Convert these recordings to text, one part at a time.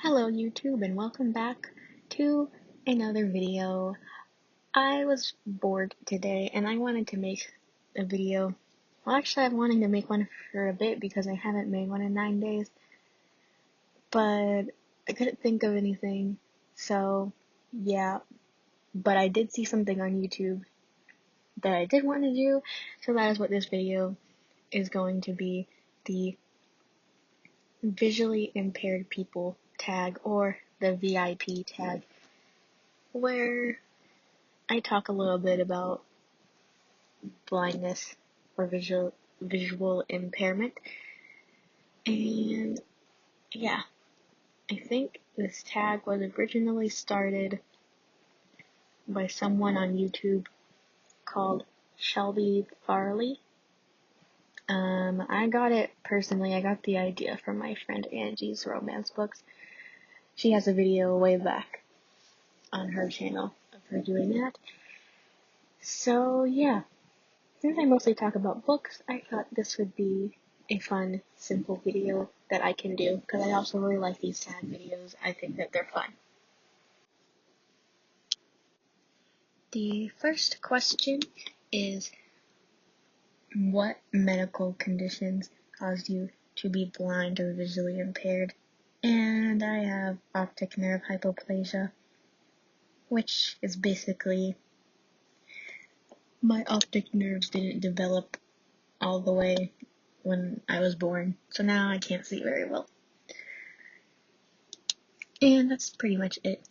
Hello YouTube and welcome back to another video. I was bored today and I wanted to make a video. Well, actually I've wanted to make one for a bit because I haven't made one in 9 days, but I couldn't think of anything. So yeah, but I did see something on YouTube that I did want to do, so that is what this video is going to be, the visually impaired people tag, or the VIP tag, where I talk a little bit about blindness or visual impairment. And yeah, I think this tag was originally started by someone on YouTube called Shelby Farley. I got the idea from my friend Angie's romance books. She has a video way back on her channel of her doing that. So yeah, since I mostly talk about books, I thought this would be a fun, simple video that I can do, because I also really like these tag videos. I think that they're fun. The first question is, what medical conditions caused you to be blind or visually impaired? And I have optic nerve hypoplasia, which is basically my optic nerves didn't develop all the way when I was born, so now I can't see very well. And that's pretty much it.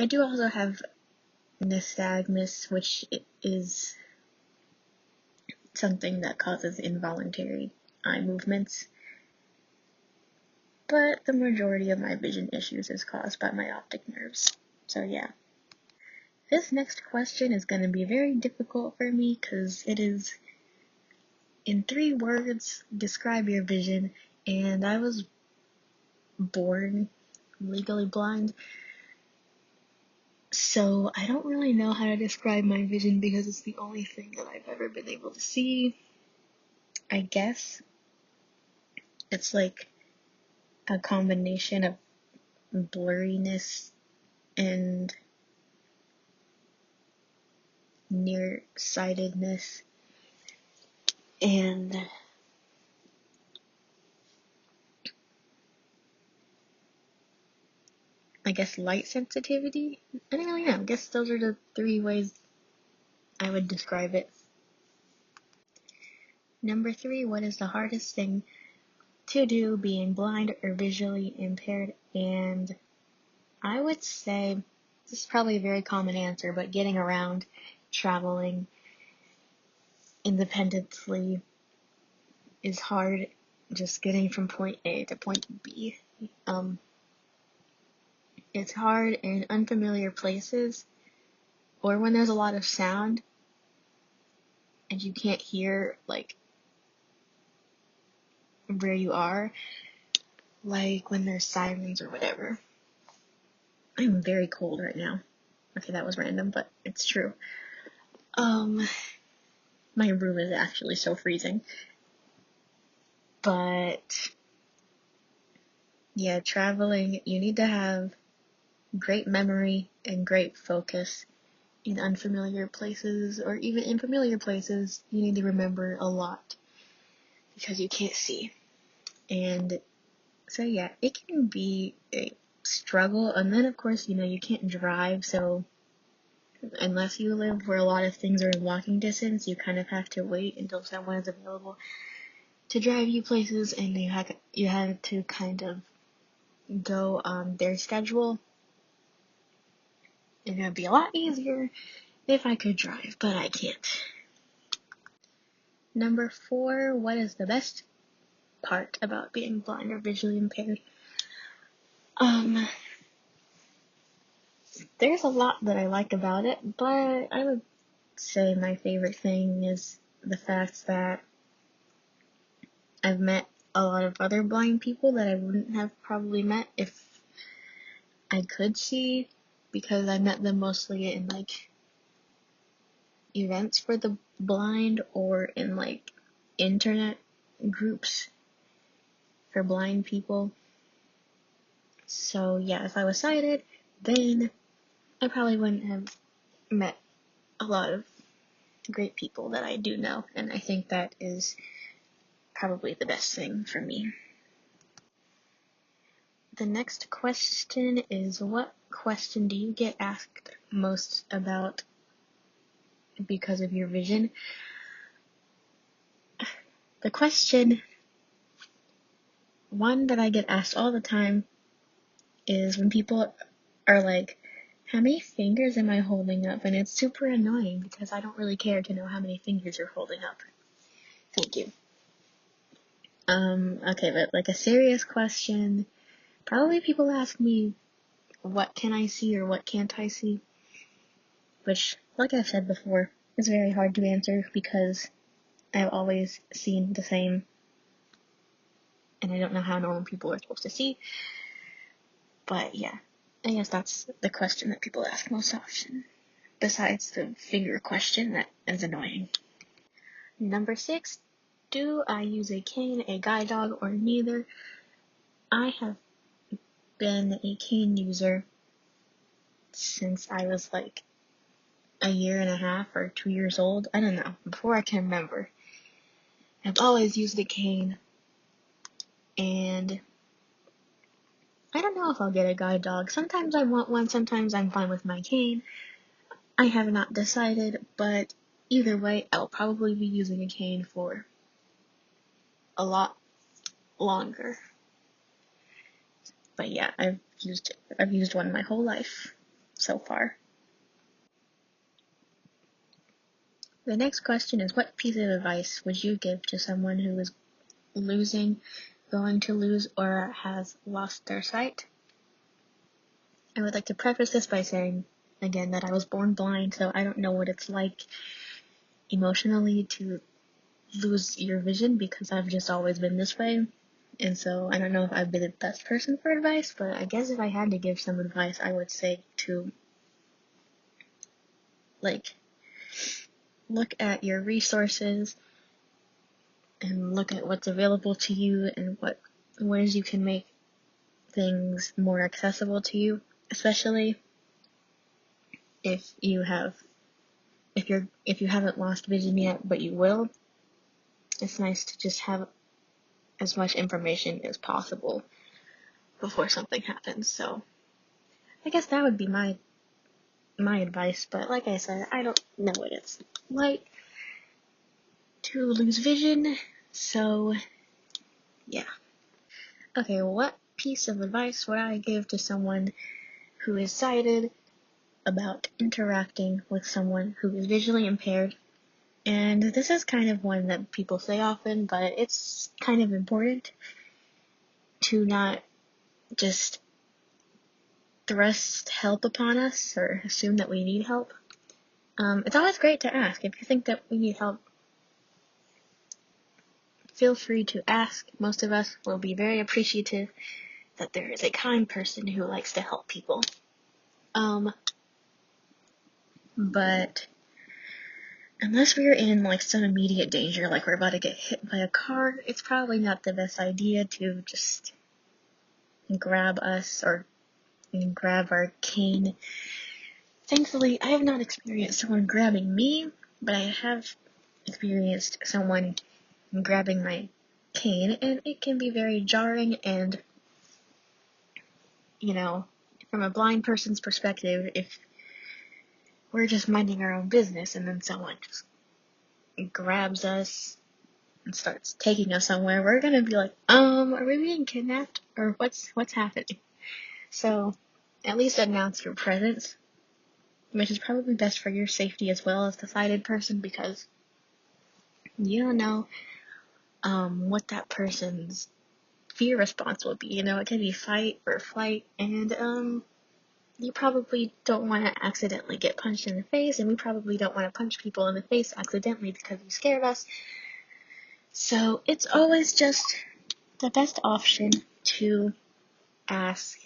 I do also have nystagmus, which is something that causes involuntary eye movements, but the majority of my vision issues is caused by my optic nerves. So yeah. This next question is going to be very difficult for me because it is in 3 words, describe your vision, and I was born legally blind, so I don't really know how to describe my vision because it's the only thing that I've ever been able to see. I guess it's like a combination of blurriness and nearsightedness and I guess light sensitivity. I don't really know. I guess those are the 3 ways I would describe it. Number 3, what is the hardest thing to do being blind or visually impaired? And I would say, this is probably a very common answer, but getting around, traveling independently is hard. Just getting from point A to point B. It's hard in unfamiliar places, or when there's a lot of sound and you can't hear like where you are, like when there's sirens or whatever. I'm very cold right now. Okay, that was random, but it's true. My room is actually so freezing. But yeah, traveling, you need to have great memory and great focus. In unfamiliar places, or even in familiar places, you need to remember a lot because you can't see. And so yeah, it can be a struggle. And then of course, you can't drive, so unless you live where a lot of things are in walking distance, you kind of have to wait until someone is available to drive you places, and you have to kind of go on their schedule. And it'd be a lot easier if I could drive, but I can't. Number 4, what is the best part about being blind or visually impaired? There's a lot that I like about it, but I would say my favorite thing is the fact that I've met a lot of other blind people that I wouldn't have probably met if I could see, because I met them mostly in like events for the blind or in like internet groups for blind people. So yeah, if I was sighted, then I probably wouldn't have met a lot of great people that I do know, and I think that is probably the best thing for me. The next question is, what question do you get asked most about because of your vision? The question, one that I get asked all the time, is when people are like, how many fingers am I holding up? And it's super annoying because I don't really care to know how many fingers you're holding up. Thank you. Okay, but like a serious question, probably people ask me, what can I see or what can't I see? Which, like I've said before, is very hard to answer because I've always seen the same, and I don't know how normal people are supposed to see. But yeah, I guess that's the question that people ask most often, besides the finger question that is annoying. Number 6, do I use a cane, a guide dog, or neither? I have been a cane user since I was like a year and a half or 2 years old. I don't know, before I can remember. I've always used a cane, and I don't know if I'll get a guide dog. Sometimes I want one, sometimes I'm fine with my cane. I have not decided, but either way, I'll probably be using a cane for a lot longer. But yeah, I've used one my whole life so far. The next question is, what piece of advice would you give to someone who is losing, going to lose, or has lost their sight? I would like to preface this by saying, again, that I was born blind, so I don't know what it's like emotionally to lose your vision because I've just always been this way. And so I don't know if I'd be the best person for advice, but I guess if I had to give some advice, I would say to, like, look at your resources and look at what's available to you and what ways you can make things more accessible to you, especially if you haven't lost vision yet, but you will. It's nice to just have as much information as possible before something happens. So I guess that would be my advice, but like I said, I don't know what it's like to lose vision, so yeah. Okay, what piece of advice would I give to someone who is sighted about interacting with someone who is visually impaired? And this is kind of one that people say often, but it's kind of important to not just thrust help upon us or assume that we need help. It's always great to ask. If you think that we need help, feel free to ask. Most of us will be very appreciative that there is a kind person who likes to help people. But unless we're in like some immediate danger, like we're about to get hit by a car, it's probably not the best idea to just grab us or grab our cane. Thankfully, I have not experienced someone grabbing me, but I have experienced someone grabbing my cane, and it can be very jarring and, from a blind person's perspective, if we're just minding our own business and then someone just grabs us and starts taking us somewhere, we're gonna be like, are we being kidnapped? Or what's happening? So, at least announce your presence, which is probably best for your safety as well as the sighted person, because you don't know, what that person's fear response will be. It could be fight or flight, and, you probably don't want to accidentally get punched in the face, and we probably don't want to punch people in the face accidentally because you scared us. So it's always just the best option to ask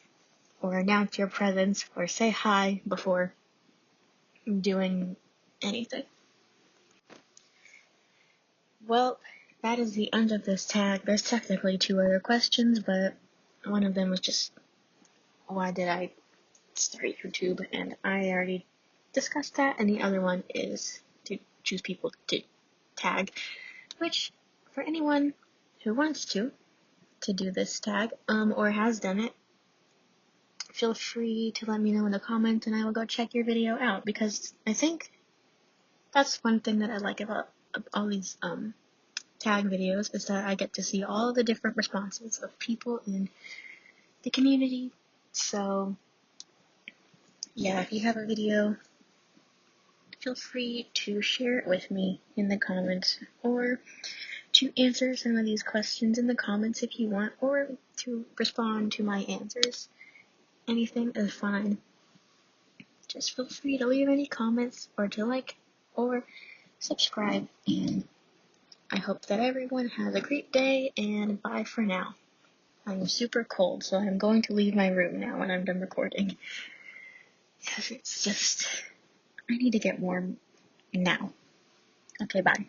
or announce your presence or say hi before doing anything. Well, that is the end of this tag. There's technically 2 other questions, but one of them was just why did I start YouTube, and I already discussed that, and the other one is to choose people to tag, which for anyone who wants to do this tag, or has done it, feel free to let me know in the comments, and I will go check your video out, because I think that's one thing that I like about all these tag videos, is that I get to see all the different responses of people in the community. So yeah, if you have a video, feel free to share it with me in the comments, or to answer some of these questions in the comments if you want, or to respond to my answers. Anything is fine. Just feel free to leave any comments, or to like, or subscribe, and I hope that everyone has a great day, and bye for now. I'm super cold, so I'm going to leave my room now when I'm done recording, because it's just, I need to get warm now. Okay, bye.